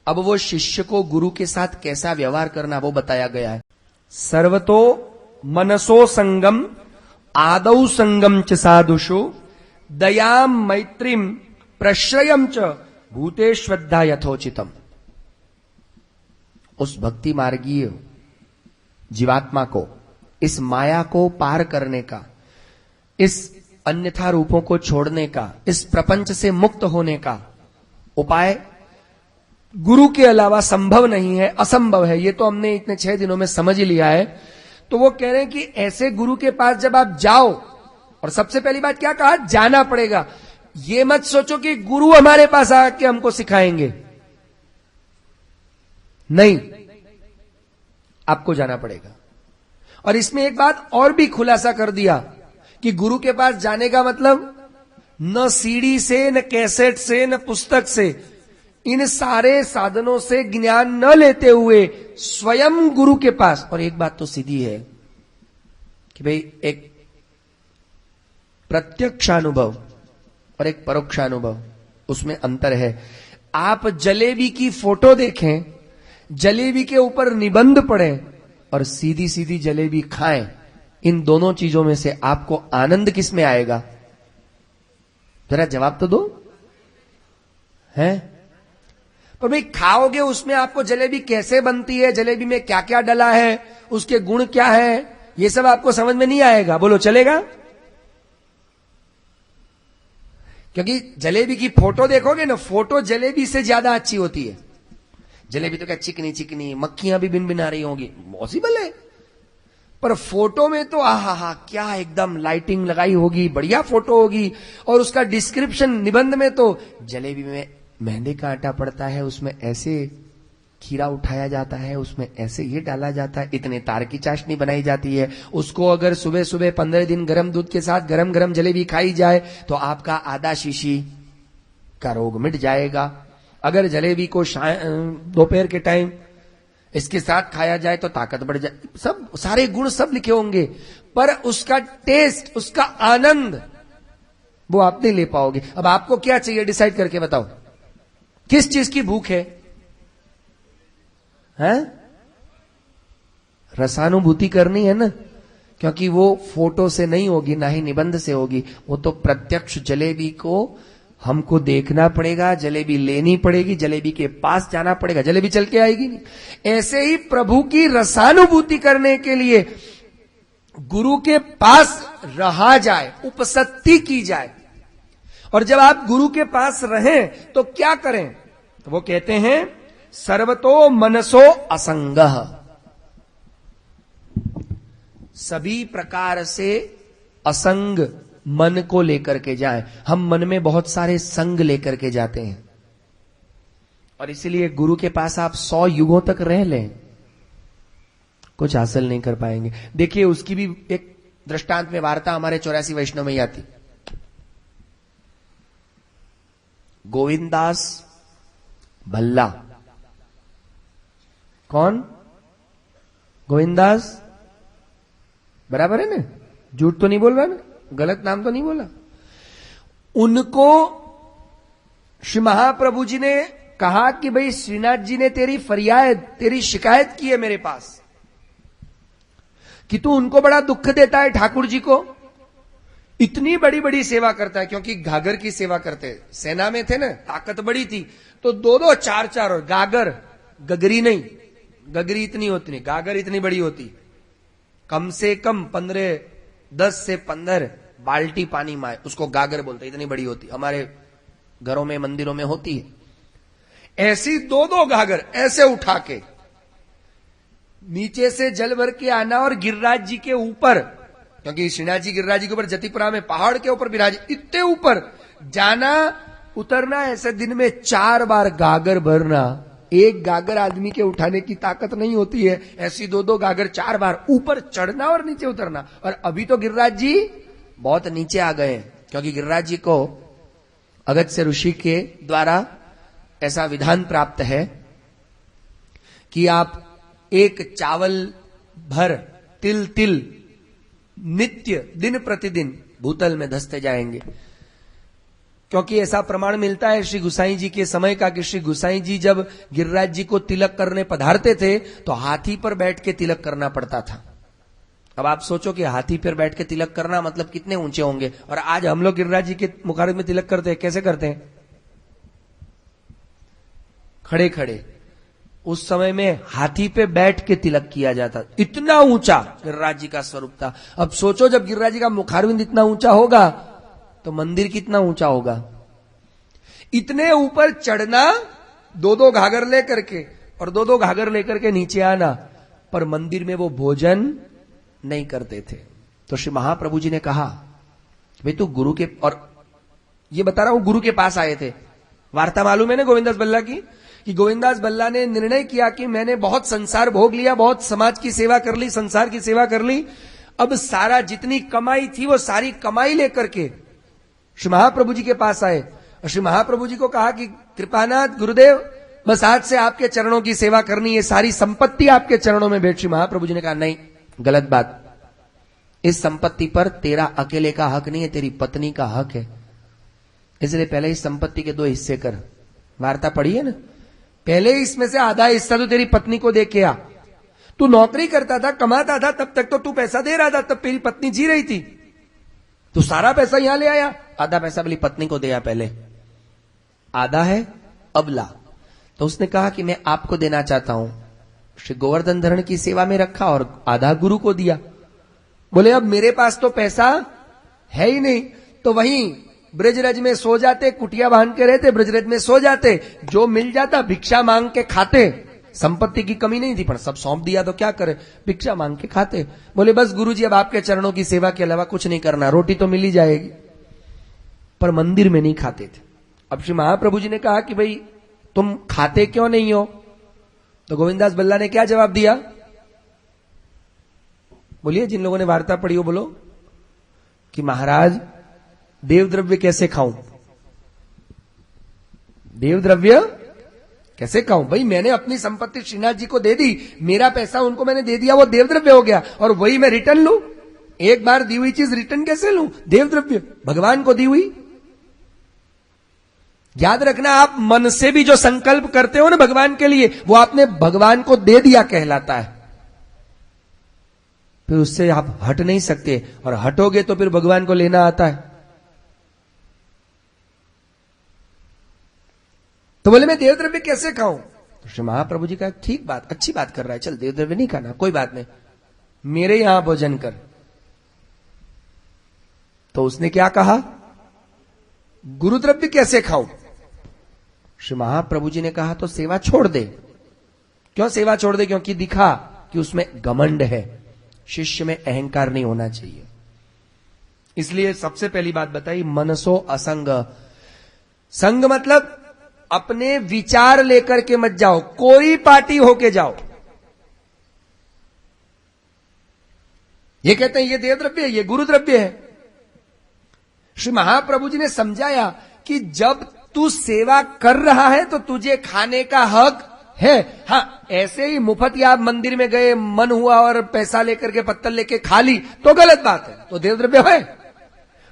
अब वो शिष्य को गुरु के साथ कैसा व्यवहार करना वो बताया गया है। सर्वतो मनसो संगम आदौ संगम च साधुषु दयाम मैत्रीम प्रश्रयम च भूतेष्वद्धा यथोचितम। उस भक्ति मार्गीय जीवात्मा को इस माया को पार करने का, इस अन्यथा रूपों को छोड़ने का, इस प्रपंच से मुक्त होने का उपाय गुरु के अलावा संभव नहीं है, असंभव है। ये तो हमने इतने 6 दिनों में समझ ही लिया है। तो वो कह रहे हैं कि ऐसे गुरु के पास जब आप जाओ, और सबसे पहली बात क्या कहा, जाना पड़ेगा। ये मत सोचो कि गुरु हमारे पास आके हमको सिखाएंगे, नहीं, आपको जाना पड़ेगा। और इसमें एक बात और भी खुलासा कर दिया कि गुरु के पास जाने का मतलब न सीडी से, न कैसेट से, न पुस्तक से, इन सारे साधनों से ज्ञान न लेते हुए स्वयं गुरु के पास। और एक बात तो सीधी है कि भाई एक प्रत्यक्षानुभव और एक परोक्षानुभव, उसमें अंतर है। आप जलेबी की फोटो देखें, जलेबी के ऊपर निबंध पढ़ें और सीधी सीधी जलेबी खाएं, इन दोनों चीजों में से आपको आनंद किस में आएगा? जरा जवाब तो दो। है पर भाई खाओगे, उसमें आपको जलेबी कैसे बनती है, जलेबी में क्या क्या डला है, उसके गुण क्या है, ये सब आपको समझ में नहीं आएगा। बोलो चलेगा? क्योंकि जलेबी की फोटो देखोगे ना, फोटो जलेबी से ज्यादा अच्छी होती है। जलेबी तो क्या चिकनी चिकनी, मक्खियां भी बिन बिन आ रही होंगी, पॉसिबल है। पर फोटो में तो आहा क्या एकदम लाइटिंग लगाई होगी, बढ़िया फोटो होगी। और उसका डिस्क्रिप्शन निबंध में तो जलेबी में मेहंदी का आटा पड़ता है, उसमें ऐसे खीरा उठाया जाता है, उसमें ऐसे ये डाला जाता है, इतने तार की चाशनी बनाई जाती है। उसको अगर सुबह सुबह 15 दिन गर्म दूध के साथ गरम गरम जलेबी खाई जाए तो आपका आधा शीशी का रोग मिट जाएगा। अगर जलेबी को दोपहर के टाइम इसके साथ खाया जाए तो ताकत बढ़ जाए। सब सारे गुण सब लिखे होंगे, पर उसका टेस्ट, उसका आनंद वो आप नहीं ले पाओगे। अब आपको क्या चाहिए, डिसाइड करके बताओ, किस चीज की भूख है? हैं? रसानुभूति करनी है ना, क्योंकि वो फोटो से नहीं होगी, ना ही निबंध से होगी। वो तो प्रत्यक्ष जलेबी को हमको देखना पड़ेगा, जलेबी लेनी पड़ेगी, जलेबी के पास जाना पड़ेगा, जलेबी चल के आएगी नहीं। ऐसे ही प्रभु की रसानुभूति करने के लिए गुरु के पास रहा जाए, उपसत्ति की जाए। और जब आप गुरु के पास रहें तो क्या करें? तो वो कहते हैं सर्वतो मनसो असंगः, सभी प्रकार से असंग मन को लेकर के जाएं। हम मन में बहुत सारे संग लेकर के जाते हैं, और इसीलिए गुरु के पास आप 100 युगों तक रह लें, कुछ हासिल नहीं कर पाएंगे। देखिए, उसकी भी एक दृष्टांत में वार्ता हमारे 84 वैष्णव में ही आती। गोविंदास भल्ला, कौन? गोविंदास, बराबर है ना? झूठ तो नहीं बोल रहा ना, गलत नाम तो नहीं बोला। उनको श्री महाप्रभु जी ने कहा कि भाई श्रीनाथ जी ने तेरी फरियाद, तेरी शिकायत की है मेरे पास कि तू उनको बड़ा दुख देता है, ठाकुर जी को इतनी बड़ी बड़ी सेवा करता है। क्योंकि घाघर की सेवा करते, सेना में थे ना, ताकत बड़ी थी, तो 2-2 4-4 और गागर, गगरी नहीं, गगरी इतनी होती नहीं, गागर इतनी बड़ी होती, कम से कम 10 से 15 बाल्टी पानी में उसको गागर बोलते, इतनी बड़ी होती, हमारे घरों में मंदिरों में होती है। ऐसी 2-2 गागर ऐसे उठा के नीचे से जल भर के आना, और गिरिराज जी के ऊपर, क्योंकि श्रीनाथ जी गिरिराज जी के ऊपर जतिपुरा में पहाड़ के ऊपर विराज, इतने ऊपर जाना उतरना, ऐसे दिन में 4 बार गागर भरना। एक गागर आदमी के उठाने की ताकत नहीं होती है, ऐसी 2-2 गागर 4 बार ऊपर चढ़ना और नीचे उतरना। और अभी तो गिरिराज जी बहुत नीचे आ गए, क्योंकि गिरिराज जी को अगस्त्य ऋषि के द्वारा ऐसा विधान प्राप्त है कि आप एक चावल भर तिल तिल नित्य दिन प्रतिदिन भूतल में धसते जाएंगे। क्योंकि ऐसा प्रमाण मिलता है श्री गुसाई जी के समय का कि श्री गुसाई जी जब गिरिराज जी को तिलक करने पधारते थे तो हाथी पर बैठ के तिलक करना पड़ता था। अब आप सोचो कि हाथी पर बैठ के तिलक करना मतलब कितने ऊंचे होंगे। और आज हम लोग गिरिराज जी के मुखारविंद में तिलक करते हैं, कैसे करते हैं? खड़े खड़े। उस समय में हाथी पे बैठ के तिलक किया जाता, इतना ऊंचा गिरिराज जी का स्वरूप था। अब सोचो जब गिरिराज जी का मुखारविंद इतना ऊंचा होगा तो मंदिर कितना ऊंचा होगा। इतने ऊपर चढ़ना, दो दो घाघर लेकर के और दो दो घाघर लेकर के नीचे आना, पर मंदिर में वो भोजन नहीं करते थे। तो श्री महाप्रभु जी ने कहा भाई तू गुरु के, और ये बता रहा हूं गुरु के पास आए थे। वार्ता मालूम है ना गोविंदास बल्ला की, कि गोविंदास बल्ला ने निर्णय किया कि मैंने बहुत संसार भोग लिया, बहुत समाज की सेवा कर ली, संसार की सेवा कर ली, अब सारा जितनी कमाई थी वो सारी कमाई लेकर के श्री महाप्रभु जी के पास आए और श्री महाप्रभु जी को कहा कि कृपानाथ गुरुदेव बस आज से आपके चरणों की सेवा करनी है, सारी संपत्ति आपके चरणों में बैठ। श्री महाप्रभु जी ने कहा नहीं, गलत बात, इस संपत्ति पर तेरा अकेले का हक नहीं है, तेरी पत्नी का हक है, इसलिए पहले इस संपत्ति के 2 हिस्से कर। वार्ता पढ़ी है ना, पहले इसमें से आधा हिस्सा तो तेरी पत्नी को दे के आ। तू नौकरी करता था, कमाता था, तब तक तो तू पैसा दे रहा था, तब तेरी पत्नी जी रही थी, तू सारा पैसा यहां ले आया, आधा पैसा अपनी पत्नी को दिया, पहले आधा है अब ला। तो उसने कहा कि मैं आपको देना चाहता हूं। श्री गोवर्धन धरण की सेवा में रखा और आधा गुरु को दिया। बोले अब मेरे पास तो पैसा है ही नहीं, तो वहीं ब्रजरज में सो जाते, कुटिया बांध के रहते, ब्रजरज में सो जाते, जो मिल जाता भिक्षा मांग के खाते। संपत्ति की कमी नहीं थी पर सब सौंप दिया तो क्या करे, भिक्षा मांग के खाते। बोले बस गुरुजी अब आपके चरणों की सेवा के अलावा कुछ नहीं करना, रोटी तो मिल ही जाएगी। पर मंदिर में नहीं खाते थे। अब श्री महाप्रभु जी ने कहा कि भाई तुम खाते क्यों नहीं हो? तो गोविंदास बल्ला ने क्या जवाब दिया? बोलिए, जिन लोगों ने वार्ता पढ़ी हो बोलो। कि महाराज देव द्रव्य कैसे खाऊं? देव द्रव्य कैसे खाऊं? भाई मैंने अपनी संपत्ति श्रीनाथ जी को दे दी, मेरा पैसा उनको मैंने दे दिया, वो देव द्रव्य हो गया, और वही मैं रिटर्न लूं? एक बार दी हुई चीज रिटर्न कैसे लूं? देव द्रव्य भगवान को दी हुई। याद रखना, आप मन से भी जो संकल्प करते हो ना भगवान के लिए, वो आपने भगवान को दे दिया कहलाता है। फिर उससे आप हट नहीं सकते, और हटोगे तो फिर भगवान को लेना आता है। तो बोले मैं देव द्रव्य कैसे खाऊं? तो श्री महाप्रभु जी का ठीक बात, अच्छी बात कर रहा है, चल देव द्रव्य नहीं खाना, कोई बात नहीं, मेरे यहां भोजन कर। तो उसने क्या कहा? गुरु द्रव्य कैसे खाऊं? श्री महाप्रभु जी ने कहा तो सेवा छोड़ दे। क्यों सेवा छोड़ दे? क्योंकि दिखा कि उसमें घमंड है, शिष्य में अहंकार नहीं होना चाहिए। इसलिए सबसे पहली बात बताई, मनसो असंग। संग मतलब अपने विचार लेकर के मत जाओ, कोई पार्टी होके जाओ। ये कहते हैं ये देव द्रव्य है, ये गुरु द्रव्य है। श्री महाप्रभु जी ने समझाया कि जब तू सेवा कर रहा है तो तुझे खाने का हक है। हां, ऐसे ही मुफ्त या आप मंदिर में गए, मन हुआ और पैसा लेकर के पत्तल लेके खा ली तो गलत बात है, तो देव द्रव्य है।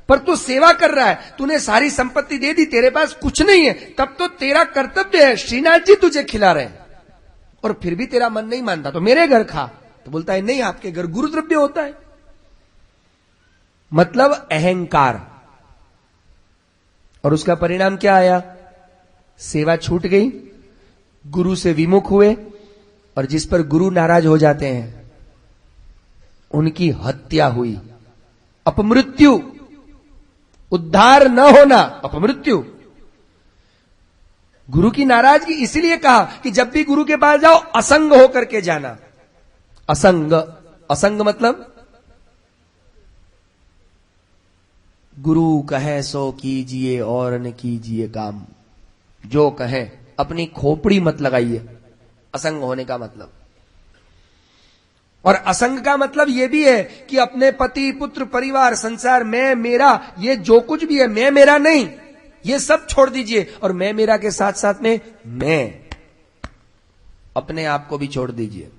पर तू सेवा कर रहा है, तूने सारी संपत्ति दे दी, तेरे पास कुछ नहीं है, तब तो तेरा कर्तव्य है, श्रीनाथ जी तुझे खिला रहे हैं, और फिर भी तेरा मन नहीं मानता तो मेरे घर खा। तो बोलता है नहीं, आपके घर गुरु द्रव्य होता है। मतलब अहंकार। और उसका परिणाम क्या आया? सेवा छूट गई, गुरु से विमुख हुए, और जिस पर गुरु नाराज हो जाते हैं उनकी हत्या हुई। अपमृत्यु, उद्धार न होना, अपमृत्यु। गुरु की नाराजगी इसलिए कहा कि जब भी गुरु के पास जाओ असंग होकर के जाना। असंग, असंग मतलब गुरु कहे सो कीजिए और न कीजिए काम, जो कहे अपनी खोपड़ी मत लगाइए, असंग होने का मतलब। और असंग का मतलब यह भी है कि अपने पति पुत्र परिवार संसार मैं मेरा, ये जो कुछ भी है मैं मेरा नहीं, ये सब छोड़ दीजिए, और मैं मेरा के साथ साथ में मैं अपने आप को भी छोड़ दीजिए।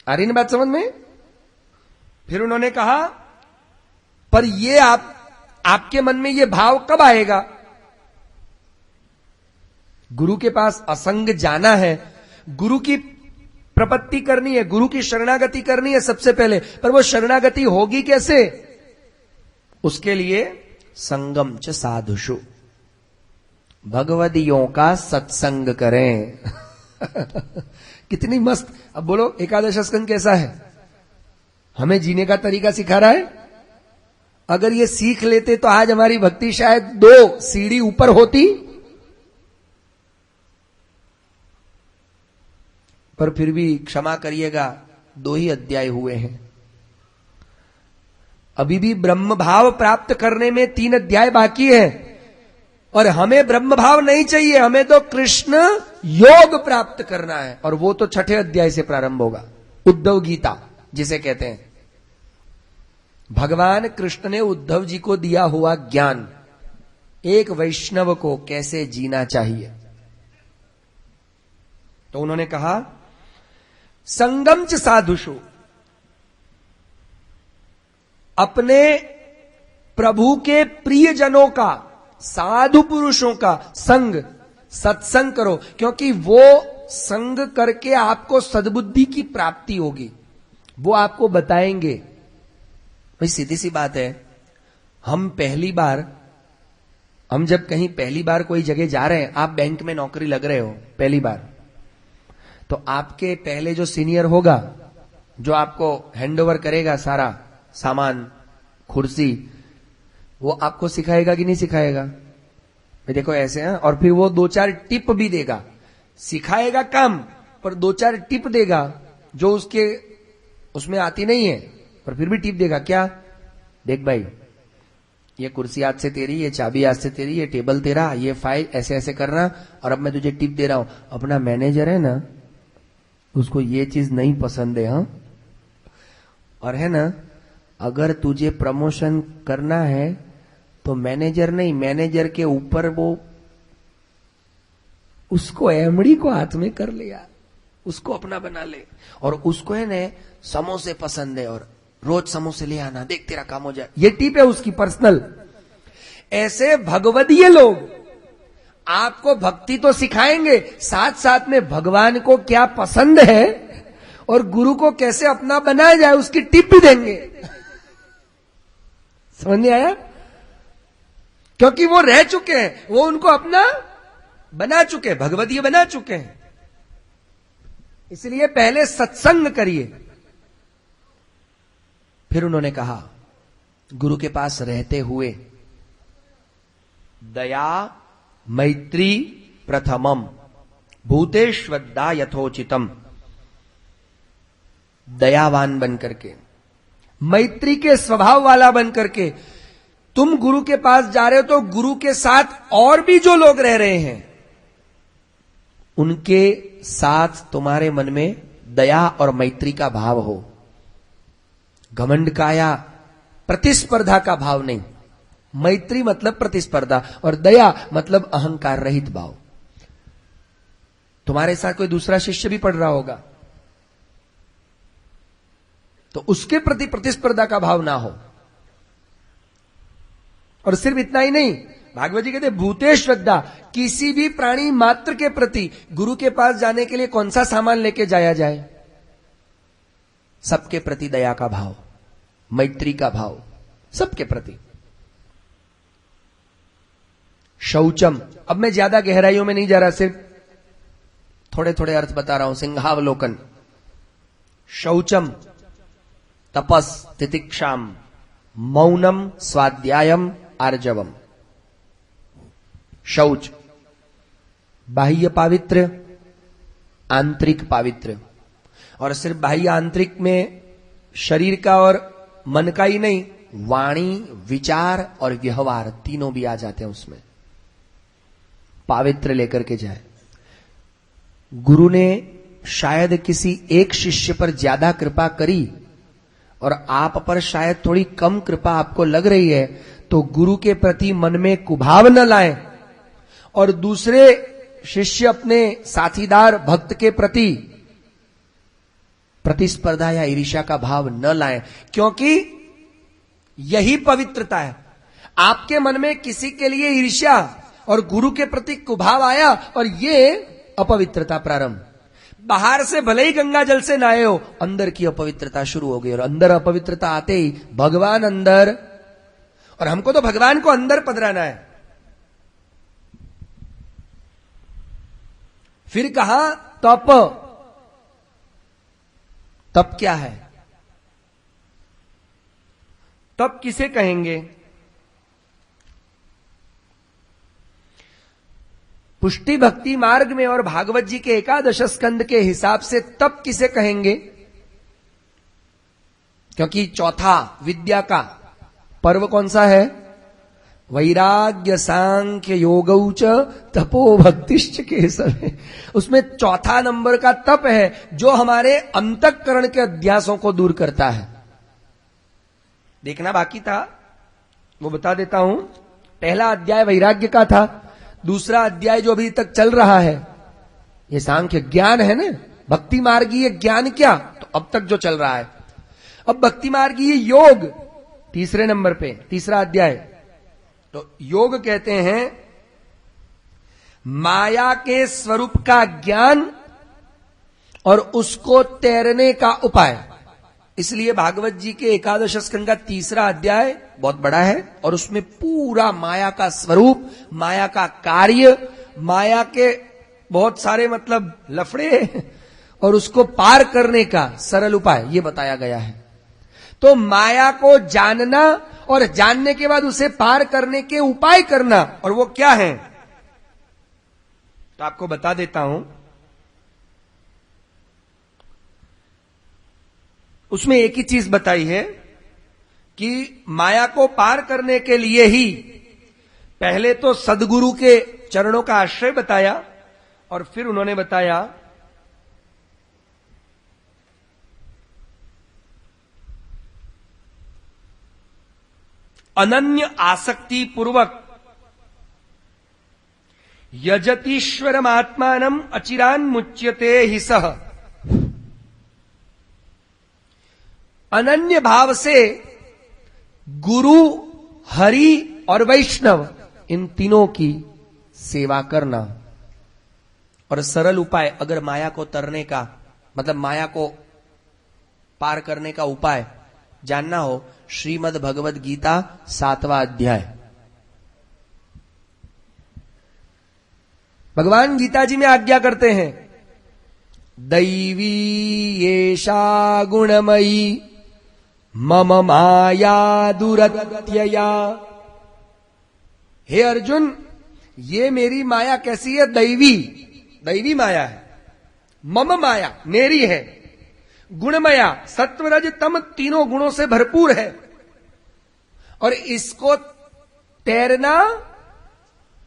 आ रही ना बात समझ में? फिर उन्होंने कहा पर ये आप आपके मन में यह भाव कब आएगा? गुरु के पास असंग जाना है, गुरु की प्रपत्ति करनी है, गुरु की शरणागति करनी है सबसे पहले। पर वो शरणागति होगी कैसे? उसके लिए संगम च साधुषु, भगवदियों का सत्संग करें। कितनी मस्त। अब बोलो एकादश स्कंद कैसा है? हमें जीने का तरीका सिखा रहा है। अगर ये सीख लेते तो आज हमारी भक्ति शायद 2 सीढ़ी ऊपर होती, पर फिर भी क्षमा करिएगा 2 ही अध्याय हुए हैं। अभी भी ब्रह्म भाव प्राप्त करने में 3 अध्याय बाकी है, और हमें ब्रह्म भाव नहीं चाहिए, हमें तो कृष्ण योग प्राप्त करना है, और वो तो 6ठे अध्याय से प्रारंभ होगा। उद्धव गीता जिसे कहते हैं, भगवान कृष्ण ने उद्धव जी को दिया हुआ ज्ञान, एक वैष्णव को कैसे जीना चाहिए। तो उन्होंने कहा संगम च साधुषु, अपने प्रभु के प्रियजनों का, साधु पुरुषों का संग, सत्संग करो, क्योंकि वो संग करके आपको सद्बुद्धि की प्राप्ति होगी। वो आपको बताएंगे। भाई सीधी सी बात है, हम जब कहीं पहली बार कोई जगह जा रहे हैं, आप बैंक में नौकरी लग रहे हो पहली बार, तो आपके पहले जो सीनियर होगा, जो आपको हैंडओवर करेगा सारा सामान, कुर्सी, वो आपको सिखाएगा कि नहीं सिखाएगा? भाई देखो ऐसे हैं, और फिर वो 2-4 टिप भी देगा। सिखाएगा काम, पर 2-4 टिप देगा जो उसमें आती नहीं है, पर फिर भी टिप देगा। क्या? देख भाई, ये कुर्सी आज से तेरी, ये चाबी आज से तेरी, ये टेबल तेरा, ये फाइल ऐसे ऐसे करना, और अब मैं तुझे टिप दे रहा हूं, अपना मैनेजर है ना, उसको ये चीज नहीं पसंद है। हाँ, और है ना, अगर तुझे प्रमोशन करना है तो मैनेजर नहीं, मैनेजर के ऊपर वो उसको एमडी को हाथ में कर लिया, उसको अपना बना ले, और उसको है ना समोसे पसंद है, और रोज समोसे ले आना, देख तेरा काम हो जाए। ये टिप है उसकी पर्सनल। ऐसे भगवदीय लोग आपको भक्ति तो सिखाएंगे, साथ साथ में भगवान को क्या पसंद है और गुरु को कैसे अपना बनाया जाए उसकी टिप भी देंगे। समझ नहीं आया? क्योंकि वो रह चुके हैं, वो उनको अपना बना चुके हैं, भगवदीय बना चुके हैं। इसलिए पहले सत्संग करिए। फिर उन्होंने कहा गुरु के पास रहते हुए दया मैत्री प्रथमम भूतेष्वद्दा यथोचितम, दयावान बनकर के, मैत्री के स्वभाव वाला बनकर के तुम गुरु के पास जा रहे हो, तो गुरु के साथ और भी जो लोग रह रहे हैं उनके साथ तुम्हारे मन में दया और मैत्री का भाव हो। घमंड का या प्रतिस्पर्धा का भाव नहीं। मैत्री मतलब प्रतिस्पर्धा, और दया मतलब अहंकार रहित भाव। तुम्हारे साथ कोई दूसरा शिष्य भी पढ़ रहा होगा, तो उसके प्रति प्रतिस्पर्धा का भाव ना हो। और सिर्फ इतना ही नहीं, भागवत जी कहते भूते श्रद्धा, किसी भी प्राणी मात्र के प्रति गुरु के पास जाने के लिए कौन सा सामान लेके जाया जाए? सबके प्रति दया का भाव, मैत्री का भाव, सबके प्रति। शौचम, अब मैं ज्यादा गहराइयों में नहीं जा रहा, सिर्फ थोड़े थोड़े अर्थ बता रहा हूं। सिंहावलोकन, शौचम तपस तितिक्षाम मौनम स्वाध्यायम आर्जवम। शौच बाह्य पावित्र, आंतरिक पावित्र, और सिर्फ बाह्य आंतरिक में शरीर का और मन का ही नहीं, वाणी विचार और व्यवहार तीनों भी आ जाते हैं उसमें। पावित्र लेकर के जाए। गुरु ने शायद किसी एक शिष्य पर ज्यादा कृपा करी और आप पर शायद थोड़ी कम कृपा आपको लग रही है, तो गुरु के प्रति मन में कुभाव न लाएं, और दूसरे शिष्य अपने साथीदार भक्त के प्रति प्रतिस्पर्धा या ईर्ष्या का भाव न लाएं, क्योंकि यही पवित्रता है। आपके मन में किसी के लिए ईर्ष्या और गुरु के प्रति कुभाव आया और ये अपवित्रता प्रारंभ। बाहर से भले ही गंगा जल से नहाए हो, अंदर की अपवित्रता शुरू हो गई और अंदर अपवित्रता आते ही भगवान अंदर, और हमको तो भगवान को अंदर पधराना है। फिर कहा तप। तप क्या है? तप किसे कहेंगे? पुष्टि भक्ति मार्ग में और भागवत जी के 11 स्कंद के हिसाब से तप किसे कहेंगे? क्योंकि चौथा विद्या का पर्व कौन सा है? वैराग्य सांख्य योगौच तपो भक्तिश्च केशव। उसमें चौथा नंबर का तप है जो हमारे अंतःकरण के अध्यासों को दूर करता है। देखना बाकी था, वो बता देता हूं। पहला अध्याय वैराग्य का था, दूसरा अध्याय जो अभी तक चल रहा है ये सांख्य ज्ञान है ना, भक्ति मार्गीय ज्ञान क्या, तो अब तक जो चल रहा है। अब भक्ति मार्गीय योग तीसरे नंबर पे, तीसरा अध्याय। तो योग कहते हैं माया के स्वरूप का ज्ञान और उसको तैरने का उपाय। इसलिए भागवत जी के 11 स्कंद का तीसरा अध्याय बहुत बड़ा है और उसमें पूरा माया का स्वरूप, माया का कार्य, माया के बहुत सारे मतलब लफड़े और उसको पार करने का सरल उपाय ये बताया गया है। तो माया को जानना और जानने के बाद उसे पार करने के उपाय करना, और वो क्या है तो आपको बता देता हूं। उसमें एक ही चीज बताई है कि माया को पार करने के लिए ही पहले तो सदगुरु के चरणों का आश्रय बताया और फिर उन्होंने बताया अनन्य आसक्ति पूर्वक यजतीश्वरमात्मानम अचिरान मुच्यते हि सह। अनन्य भाव से गुरु, हरि और वैष्णव इन तीनों की सेवा करना। और सरल उपाय, अगर माया को तरने का मतलब माया को पार करने का उपाय जानना हो, श्रीमद् भगवद गीता 7वां अध्याय। भगवान गीता जी में आज्ञा करते हैं दैवी येषा गुणमयी मम माया दुरत्यया। हे अर्जुन, ये मेरी माया कैसी है? दैवी, दैवी माया है। मम माया, मेरी है। गुणमया, सत्व रज तम तीनों गुणों से भरपूर है और इसको तैरना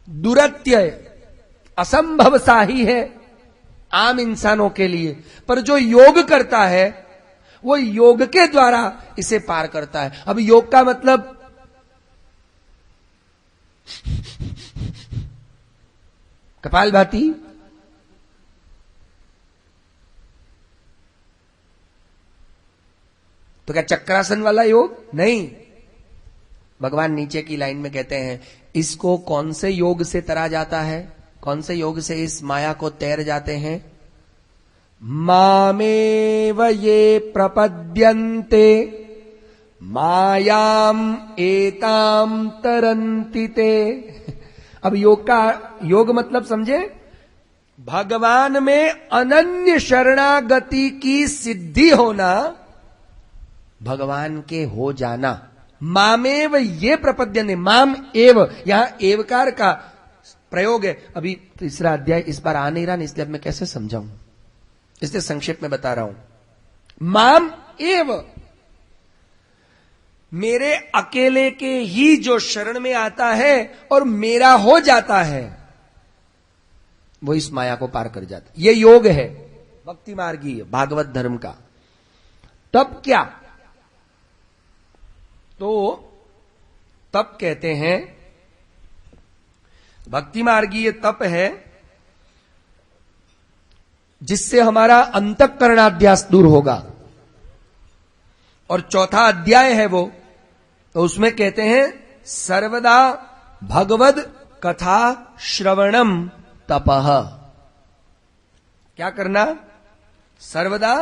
दुरत्यय, असंभव सा ही है आम इंसानों के लिए। पर जो योग करता है वो योग के द्वारा इसे पार करता है। अब योग का मतलब कपालभाति, तो क्या चक्रासन वाला योग? नहीं। भगवान नीचे की लाइन में कहते हैं इसको कौन से योग से तरा जाता है, कौन से योग से इस माया को तैर जाते हैं? मामेव ये प्रपद्यन्ते मायाम एताम तरन्ति ते। अब योग का योग मतलब समझे, भगवान में अनन्य शरणागति की सिद्धि होना, भगवान के हो जाना। मामेव ये प्रपद्यन्ते, माम एव, यहां एवकार का प्रयोग है। अभी तीसरा अध्याय इस बार आ नहीं रहा, इसलिए अब मैं कैसे समझाऊं, इसलिए संक्षेप में बता रहा हूं। माम एव, मेरे अकेले के ही जो शरण में आता है और मेरा हो जाता है वो इस माया को पार कर जाता है। ये योग है भक्ति मार्गीय भागवत धर्म का। तब क्या? तो तप कहते हैं, भक्ति मार्गीय तप है जिससे हमारा अंतःकरणाध्यास दूर होगा। और चौथा अध्याय है वो, तो उसमें कहते हैं सर्वदा भगवद कथा श्रवणम तपः। क्या करना? सर्वदा।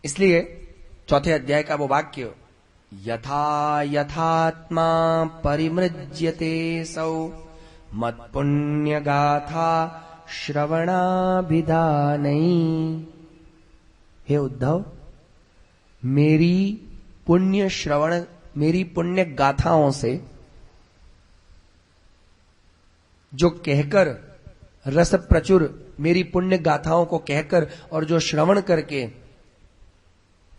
इसलिए चौथे अध्याय का वो वाक्य, यथा यथात्मा परिमृज्यते सौ मत पुण्य गाथा श्रवणाभिधानै। हे उद्धव, मेरी पुण्य श्रवण, मेरी पुण्य गाथाओं से जो कहकर रस प्रचुर मेरी पुण्य गाथाओं को कहकर और जो श्रवण करके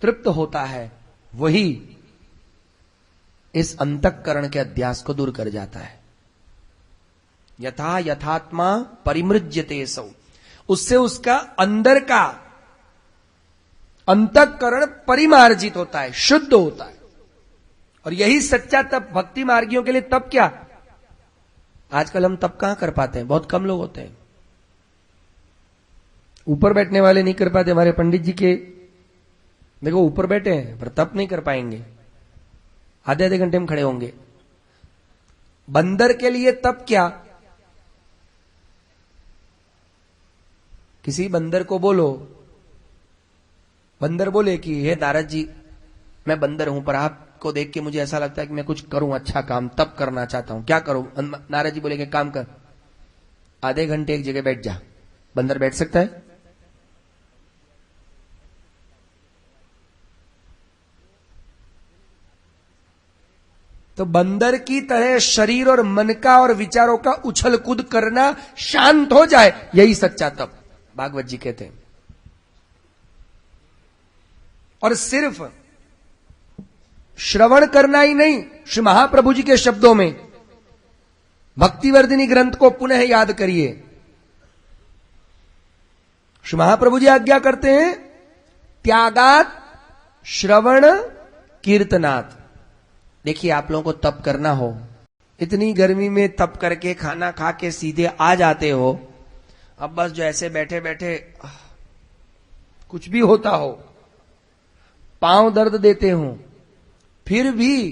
तृप्त होता है, वही इस अंतःकरण के अध्यास को दूर कर जाता है। यथा यथात्मा परिमृज्यते सौ, उससे उसका अंदर का अंतःकरण परिमार्जित होता है, शुद्ध होता है। और यही सच्चा तप भक्ति मार्गियों के लिए। तप क्या? आजकल हम तप कहां कर पाते हैं? बहुत कम लोग होते हैं। ऊपर बैठने वाले नहीं कर पाते। हमारे पंडित जी के देखो ऊपर बैठे हैं पर तप नहीं कर पाएंगे, आधे आधे घंटे में खड़े होंगे। बंदर के लिए तप क्या? किसी बंदर को बोलो, बंदर बोले कि हे नारद जी, मैं बंदर हूं पर आपको देख के मुझे ऐसा लगता है कि मैं कुछ करूं, अच्छा काम, तप करना चाहता हूं, क्या करूं? नारद जी बोले कि काम कर, आधे घंटे एक जगह बैठ जा। बंदर बैठ सकता है? तो बंदर की तरह शरीर और मन का और विचारों का उछल कूद करना, शांत हो जाए, यही सच्चा तप भागवत जी कहते हैं। और सिर्फ श्रवण करना ही नहीं, श्री महाप्रभु जी के शब्दों में भक्तिवर्धिनी ग्रंथ को पुनः याद करिए। श्री महाप्रभु जी आज्ञा करते हैं, त्यागात श्रवण कीर्तनात्। देखिए, आप लोगों को तप करना हो, इतनी गर्मी में तप करके खाना खा के सीधे आ जाते हो, अब बस जो ऐसे बैठे बैठे कुछ भी होता हो, पांव दर्द देते हो, फिर भी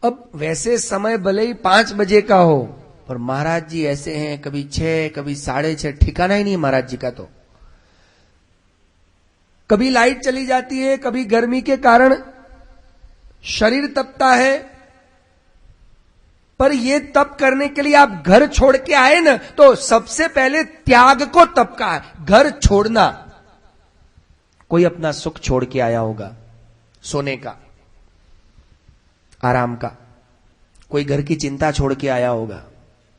अब वैसे समय भले ही 5 बजे का हो, पर महाराज जी ऐसे हैं, कभी 6 कभी 6:30, ठिकाना ही नहीं महाराज जी का। तो कभी लाइट चली जाती है, कभी गर्मी के कारण शरीर तपता है, पर ये तप करने के लिए आप घर छोड़ के आए ना, तो सबसे पहले त्याग को तप का है। घर छोड़ना, कोई अपना सुख छोड़ के आया होगा, सोने का, आराम का, कोई घर की चिंता छोड़ के आया होगा,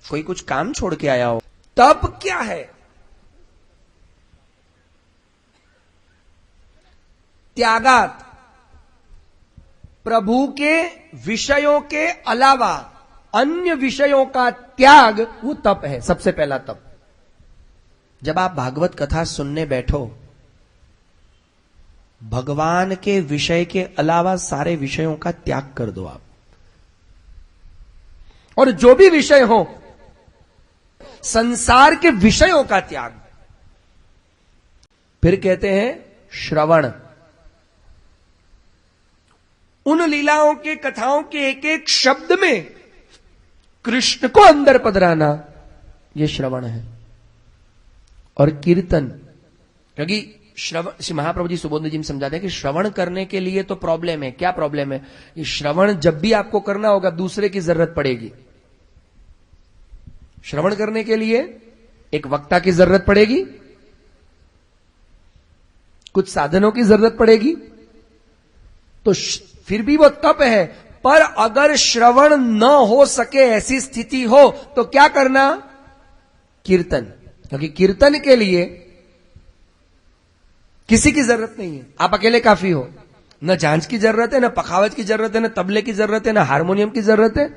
कोई कुछ काम छोड़ के आया होगा। तप क्या है? त्यागात, प्रभु के विषयों के अलावा अन्य विषयों का त्याग, वो तप है, सबसे पहला तप। जब आप भागवत कथा सुनने बैठो, भगवान के विषय के अलावा सारे विषयों का त्याग कर दो आप, और जो भी विषय हो, संसार के विषयों का त्याग। फिर कहते हैं श्रवण, उन लीलाओं के, कथाओं के एक एक शब्द में कृष्ण को अंदर पधराना, यह श्रवण है। और कीर्तन, क्योंकि श्रवण, श्री महाप्रभु जी सुबोध जी में समझाते हैं कि श्रवण करने के लिए तो प्रॉब्लम है। क्या प्रॉब्लम है? ये श्रवण जब भी आपको करना होगा, दूसरे की जरूरत पड़ेगी। श्रवण करने के लिए एक वक्ता की जरूरत पड़ेगी, कुछ साधनों की जरूरत पड़ेगी, तो फिर भी वो तप है। पर अगर श्रवण न हो सके, ऐसी स्थिति हो, तो क्या करना? कीर्तन। क्योंकि कीर्तन के लिए किसी की जरूरत नहीं है, आप अकेले काफी हो। न झांझ की जरूरत है, न पखावज की जरूरत है, न तबले की जरूरत है, न हारमोनियम की जरूरत है,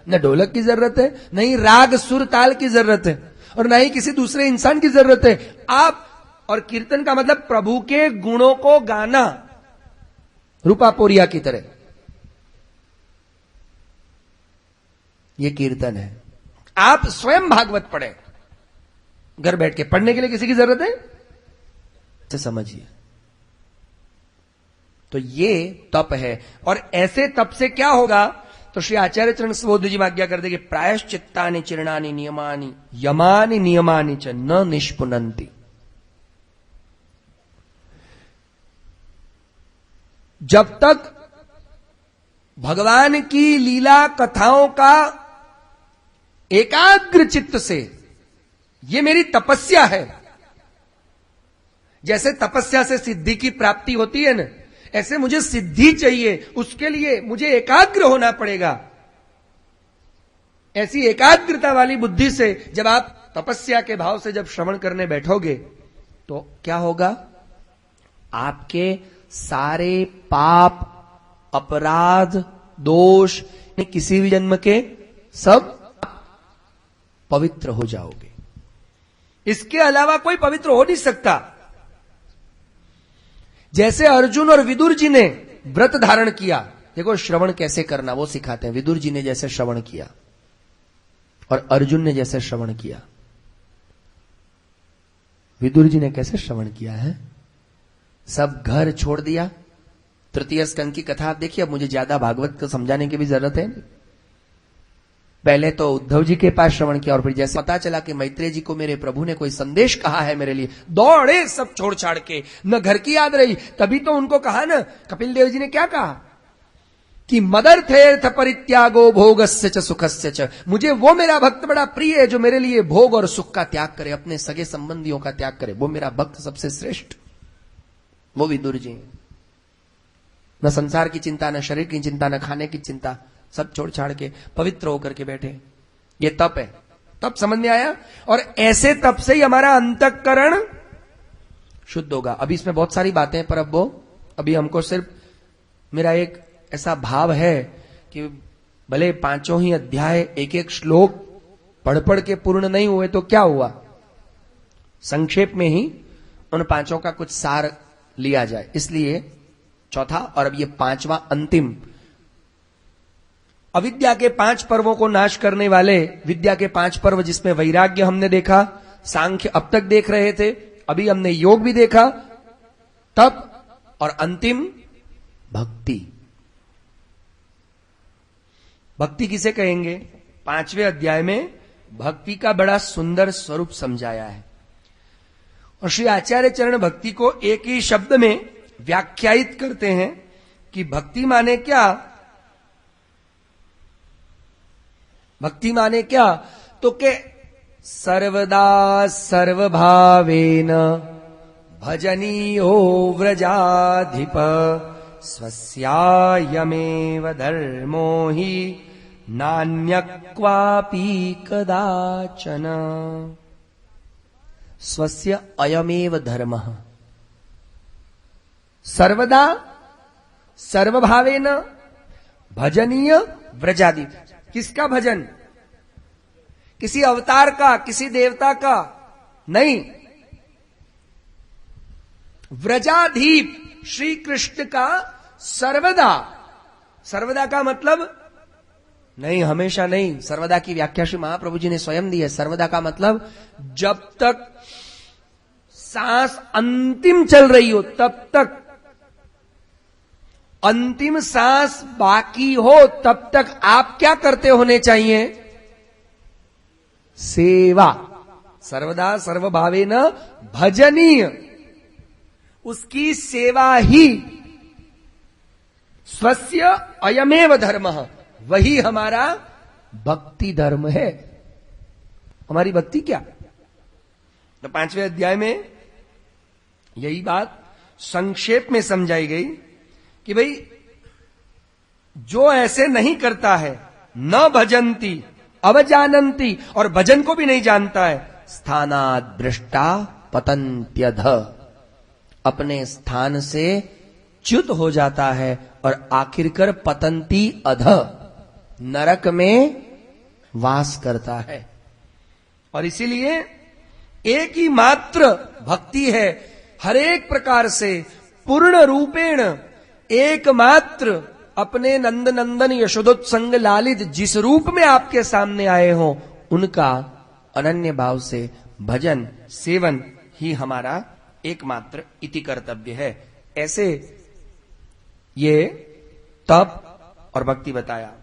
न ढोलक की जरूरत है, न ही राग सुर ताल की जरूरत है, और न ही किसी दूसरे इंसान की जरूरत है। आप, और कीर्तन का मतलब प्रभु के गुणों को गाना, रूपा पोरिया की तरह, यह कीर्तन है। आप स्वयं भागवत पढ़े, घर बैठ के पढ़ने के लिए किसी की जरूरत है? तो समझिए, तो ये तप है। और ऐसे तप से क्या होगा, तो श्री आचार्य चरण सुबोध जी आज्ञा कर देंगे, प्रायश्चित्तानि चिरणानि नियमानि यमानि नियमानि च न निष्पुनन्ति। जब तक भगवान की लीला कथाओं का एकाग्र चित्त से, ये मेरी तपस्या है, जैसे तपस्या से सिद्धि की प्राप्ति होती है ना, ऐसे मुझे सिद्धि चाहिए, उसके लिए मुझे एकाग्र होना पड़ेगा। ऐसी एकाग्रता वाली बुद्धि से जब आप तपस्या के भाव से जब श्रवण करने बैठोगे तो क्या होगा, आपके सारे पाप, अपराध, दोष, किसी भी जन्म के सब पवित्र हो जाओगे। इसके अलावा कोई पवित्र हो नहीं सकता। जैसे अर्जुन और विदुर जी ने व्रत धारण किया, देखो श्रवण कैसे करना वो सिखाते हैं। विदुर जी ने जैसे श्रवण किया और अर्जुन ने जैसे श्रवण किया। विदुर जी ने कैसे श्रवण किया है, सब घर छोड़ दिया। तृतीय स्कंद की कथा आप देखिए, अब मुझे ज्यादा भागवत को समझाने की भी जरूरत है। पहले तो उद्धव जी के पास श्रवण किया और फिर जैसे पता चला कि मैत्रेय जी को मेरे प्रभु ने कोई संदेश कहा है मेरे लिए, दौड़े सब छोड़ छाड़ के, न घर की याद रही। तभी तो उनको कहा ना, कपिल देव जी ने क्या कहा कि मदर्थेर्थ परित्यागो भोगस्य च सुखस्य च। मुझे वो मेरा भक्त बड़ा प्रिय है जो मेरे लिए भोग और सुख का त्याग करे, अपने सगे संबंधियों का त्याग करे। वो मेरा भक्त सबसे श्रेष्ठ, वो विदुर जी। न संसार की चिंता, न शरीर की चिंता, न खाने की चिंता, सब छोड़ छाड़ के पवित्र होकर के बैठे। ये तप है। तप समझ में आया। और ऐसे तप से ही हमारा अंतःकरण शुद्ध होगा। अभी इसमें बहुत सारी बातें हैं, पर अब वो अभी हमको सिर्फ मेरा एक ऐसा भाव है कि भले पांचों ही अध्याय एक एक श्लोक पढ़ पढ़ के पूर्ण नहीं हुए तो क्या हुआ, संक्षेप में ही उन पांचों का कुछ सार लिया जाए। इसलिए चौथा और अब ये पांचवा अंतिम, अविद्या के 5 पर्वों को नाश करने वाले विद्या के 5 पर्व, जिसमें वैराग्य हमने देखा, सांख्य अब तक देख रहे थे, अभी हमने योग भी देखा, तप और अंतिम भक्ति। भक्ति किसे कहेंगे, 5वें अध्याय में भक्ति का बड़ा सुंदर स्वरूप समझाया है। और श्री आचार्य चरण भक्ति को एक ही शब्द में व्याख्यायित करते हैं कि भक्ति माने क्या। भक्ति माने क्या, तो के सर्वदा सर्वभावेन भजनीयो व्रजाधिप स्वस्यायमेव धर्मो हि नान्यक्वापि कदाचन। स्वस्य अयमेव धर्मः, सर्वदा सर्वभावेन भजनीय व्रजाधिप। किसका भजन, किसी अवतार का, किसी देवता का नहीं, व्रजाधीप श्री कृष्ण का सर्वदा। सर्वदा का मतलब नहीं, हमेशा नहीं। सर्वदा की व्याख्या श्री महाप्रभु जी ने स्वयं दी है। सर्वदा का मतलब जब तक सांस अंतिम चल रही हो तब तक, अंतिम सांस बाकी हो तब तक आप क्या करते होने चाहिए, सेवा। सर्वदा सर्वभावेन भजनीय, उसकी सेवा ही। स्वस्य अयमेव धर्मः, वही हमारा भक्ति धर्म है। हमारी भक्ति क्या, तो 5वें अध्याय में यही बात संक्षेप में समझाई गई कि भाई जो ऐसे नहीं करता है, न भजंती अवजानंती, और भजन को भी नहीं जानता है, स्थानाद् भ्रष्टा पतन्त्यध, अपने स्थान से च्युत हो जाता है और आखिरकार पतंती अध, नरक में वास करता है। और इसीलिए एक ही मात्र भक्ति है, हर एक प्रकार से पूर्ण रूपेण एकमात्र अपने नंद नंदन यशोदोत्संग लालित जिस रूप में आपके सामने आए हो, उनका अनन्य भाव से भजन सेवन ही हमारा एकमात्र इति कर्तव्य है। ऐसे ये तप और भक्ति बताया।